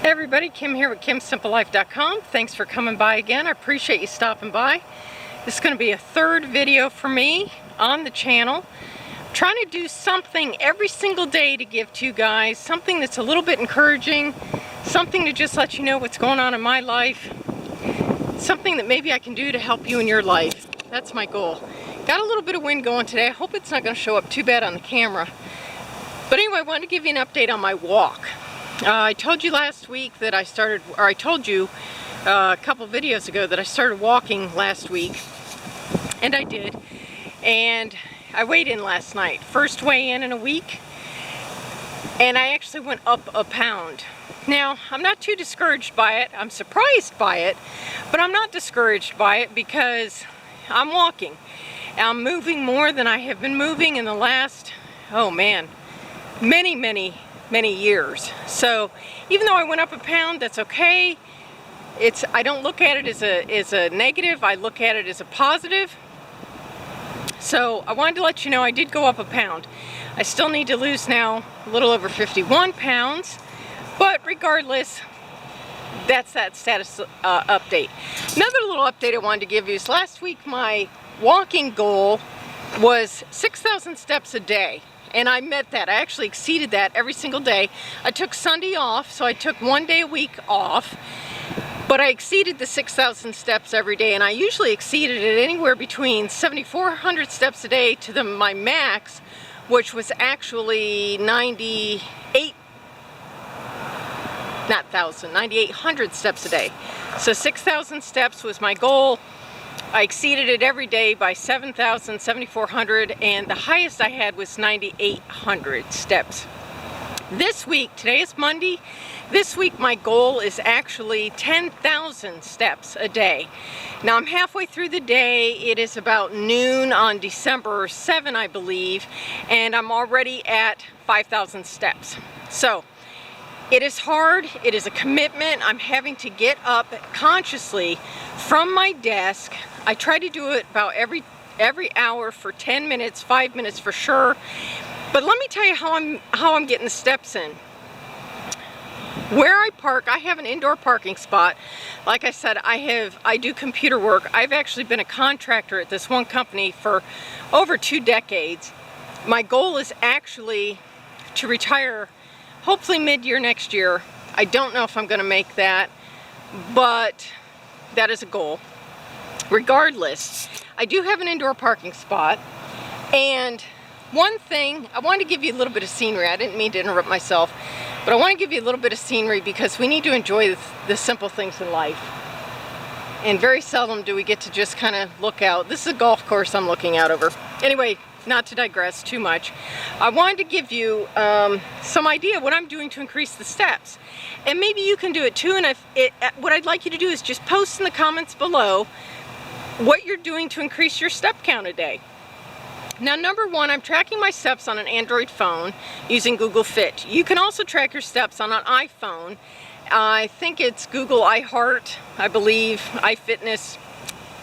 Hey everybody, Kim here with KimSimpleLife.com. Thanks for coming by again. I appreciate you stopping by. This is going to be a third video for me on the channel. I'm trying to do something every single day to give to you guys, something that's a little bit encouraging, something to just let you know what's going on in my life, something that maybe I can do to help you in your life. That's my goal. Got a little bit of wind going today. I hope it's not going to show up too bad on the camera. But anyway, I wanted to give you an update on my walk. I told you last week that I told you a couple videos ago that I started walking last week, and I did. And I weighed in last night. First weigh in a week, and I actually went up a pound. Now, I'm not too discouraged by it. I'm surprised by it, but I'm not discouraged by it because I'm walking. I'm moving more than I have been moving in the last, oh man, many years. So even though I went up a pound, that's okay. I don't look at it as a negative. I look at it as a positive. So I wanted to let you know I did go up a pound. I still need to lose now a little over 51 pounds, but regardless, that's that status update. Another little update I wanted to give you is last week my walking goal was 6,000 steps a day. And I met that. I actually exceeded that every single day. I took Sunday off, so I took one day a week off. But I exceeded the 6,000 steps every day, and I usually exceeded it anywhere between 7,400 steps a day to my max, which was actually 9,800 steps a day. So 6,000 steps was my goal. I exceeded it every day by 7,000, 7,400, and the highest I had was 9,800 steps. This week, today is Monday, this week my goal is actually 10,000 steps a day. Now I'm halfway through the day. It is about noon on December 7, I believe, and I'm already at 5,000 steps. So it is hard, it is a commitment. I'm having to get up consciously from my desk. I try to do it about every hour for 10 minutes, 5 minutes for sure. But let me tell you how I'm getting the steps in. Where I park, I have an indoor parking spot. Like I said, I do computer work. I've actually been a contractor at this one company for over 2 decades. My goal is actually to retire hopefully mid-year next year. I don't know if I'm going to make that, but that is a goal. Regardless, I do have an indoor parking spot, and one thing, I wanted to give you a little bit of scenery. I didn't mean to interrupt myself, but I want to give you a little bit of scenery because we need to enjoy the simple things in life. And very seldom do we get to just kind of look out. This is a golf course I'm looking out over. Anyway, not to digress too much, I wanted to give you some idea what I'm doing to increase the steps. And maybe you can do it too, and what I'd like you to do is just post in the comments below what you're doing to increase your step count a day. Now, number one, I'm tracking my steps on an Android phone using Google Fit. You can also track your steps on an iPhone. I think it's Google iHeart, I believe, iFitness.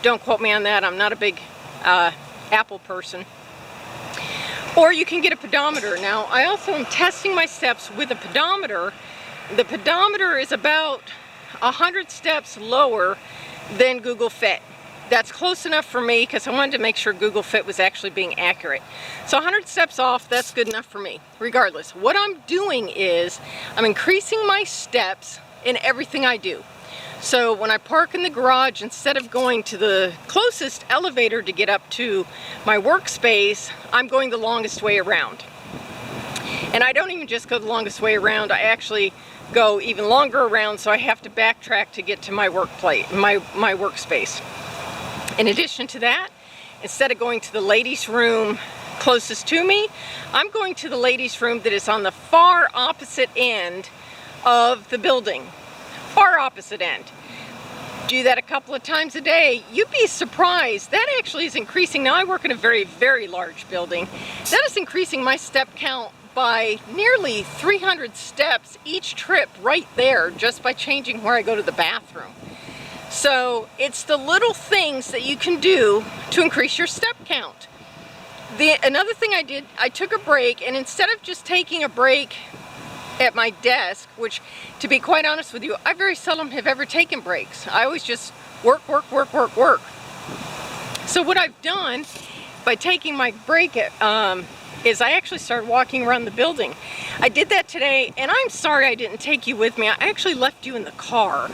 Don't quote me on that. I'm not a big Apple person. Or you can get a pedometer. Now, I also am testing my steps with a pedometer. The pedometer is about 100 steps lower than Google Fit. That's close enough for me because I wanted to make sure Google Fit was actually being accurate. So 100 steps off, that's good enough for me. Regardless, what I'm doing is I'm increasing my steps in everything I do. So when I park in the garage, instead of going to the closest elevator to get up to my workspace, I'm going the longest way around. And I don't even just go the longest way around, I actually go even longer around, so I have to backtrack to get to my workspace. In addition to that, instead of going to the ladies' room closest to me, I'm going to the ladies' room that is on the far opposite end of the building. Far opposite end. Do that a couple of times a day. You'd be surprised. That actually is increasing. Now I work in a very, very large building. That is increasing my step count by nearly 300 steps each trip right there, just by changing where I go to the bathroom. So it's the little things that you can do to increase your step count. Another thing I did, I took a break, and instead of just taking a break at my desk, which, to be quite honest with you, I very seldom have ever taken breaks. I always just work, work, work, work, work. So what I've done by taking my break is I actually started walking around the building. I did that today, and I'm sorry I didn't take you with me. I actually left you in the car,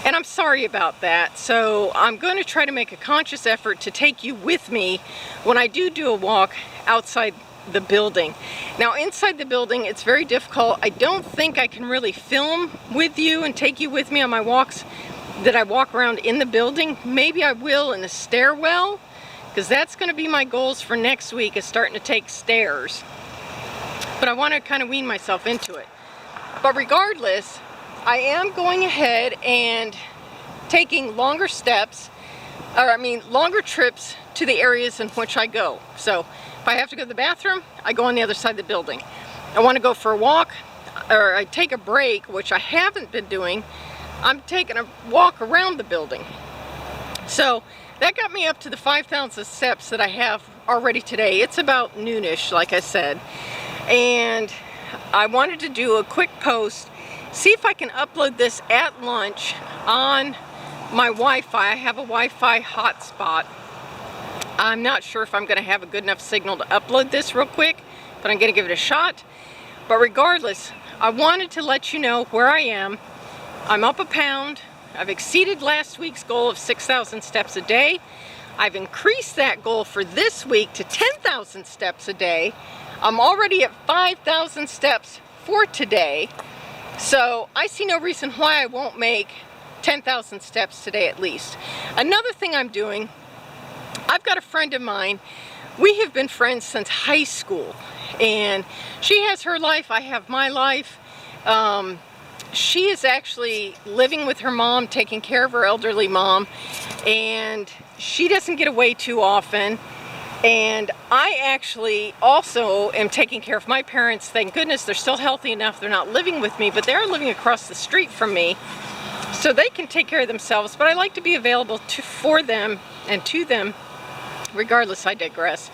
and I'm sorry about that. So I'm going to try to make a conscious effort to take you with me when I do a walk outside the building. Now, inside the building, it's very difficult. I don't think I can really film with you and take you with me on my walks that I walk around in the building. Maybe I will in the stairwell, because that's going to be my goals for next week, is starting to take stairs. But I want to kind of wean myself into it. But regardless, I am going ahead and taking longer steps, longer trips to the areas in which I go. So if I have to go to the bathroom, I go on the other side of the building. I want to go for a walk, or I take a break, which I haven't been doing. I'm taking a walk around the building. So that got me up to the 5,000 steps that I have already today. It's about noonish, like I said. And I wanted to do a quick post, see if I can upload this at lunch on my Wi-Fi. I have a Wi-Fi hotspot. I'm not sure if I'm going to have a good enough signal to upload this real quick, but I'm going to give it a shot. But regardless, I wanted to let you know where I am. I'm up a pound. I've exceeded last week's goal of 6,000 steps a day. I've increased that goal for this week to 10,000 steps a day. I'm already at 5,000 steps for today. So I see no reason why I won't make 10,000 steps today at least. Another thing I'm doing, I've got a friend of mine. We have been friends since high school, and she has her life, I have my life. She is actually living with her mom, taking care of her elderly mom, and she doesn't get away too often. And I actually also am taking care of my parents. Thank goodness they're still healthy enough. They're not living with me, but they're living across the street from me, so they can take care of themselves. But I like to be available for them and to them. Regardless, I digress.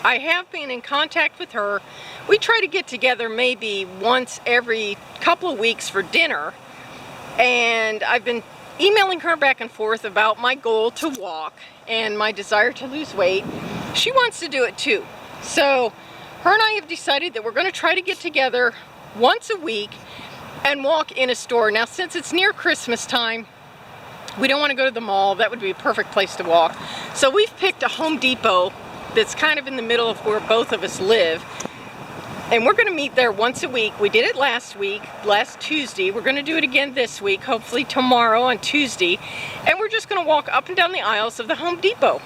I have been in contact with her. We try to get together maybe once every couple of weeks for dinner, and I've been emailing her back and forth about my goal to walk and my desire to lose weight. She wants to do it too. So her and I have decided that we're going to try to get together once a week and walk in a store. Now, since it's near Christmas time, we don't want to go to the mall. That would be a perfect place to walk. So we've picked a Home Depot that's kind of in the middle of where both of us live. And we're going to meet there once a week. We did it last Tuesday. We're going to do it again this week, hopefully tomorrow on Tuesday. And we're just going to walk up and down the aisles of the Home Depot.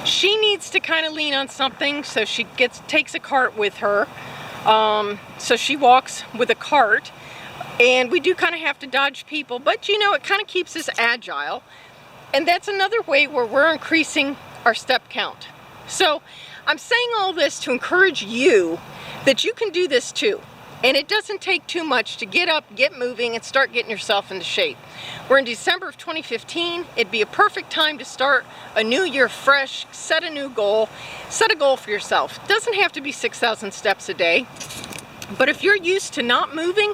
She needs to kind of lean on something, so she takes a cart with her. So she walks with a cart. And we do kind of have to dodge people, but you know, it kind of keeps us agile. And that's another way where we're increasing our step count. So I'm saying all this to encourage you that you can do this too. And it doesn't take too much to get up, get moving, and start getting yourself into shape. We're in December of 2015. It'd be a perfect time to start a new year fresh, set a new goal, set a goal for yourself. It doesn't have to be 6,000 steps a day. But if you're used to not moving,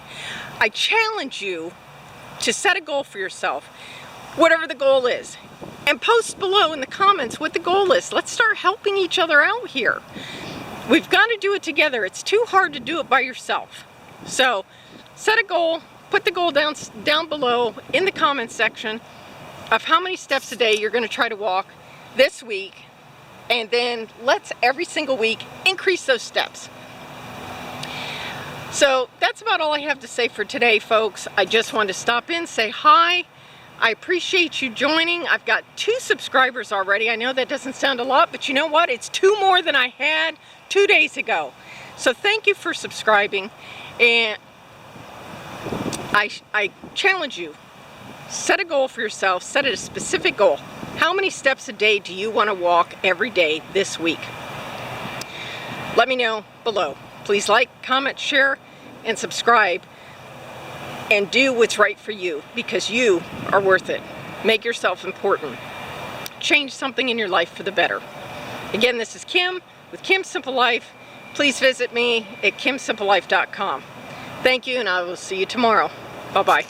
I challenge you to set a goal for yourself, whatever the goal is. And post below in the comments what the goal is. Let's start helping each other out here. We've got to do it together. It's too hard to do it by yourself. So set a goal, put the goal down below in the comments section of how many steps a day you're going to try to walk this week. And then let's every single week increase those steps. So that's about all I have to say for today, folks. I just wanted to stop in, say hi. I appreciate you joining. I've got 2 subscribers already. I know that doesn't sound a lot, but you know what? It's 2 more than I had 2 days ago. So thank you for subscribing. And I challenge you, set a goal for yourself, set a specific goal. How many steps a day do you want to walk every day this week? Let me know below. Please like, comment, share, and subscribe, and do what's right for you, because you are worth it. Make yourself important. Change something in your life for the better. Again, this is Kim with Kim's Simple Life. please visit me at kimsimplelife.com. Thank you, and I will see you tomorrow. Bye-bye.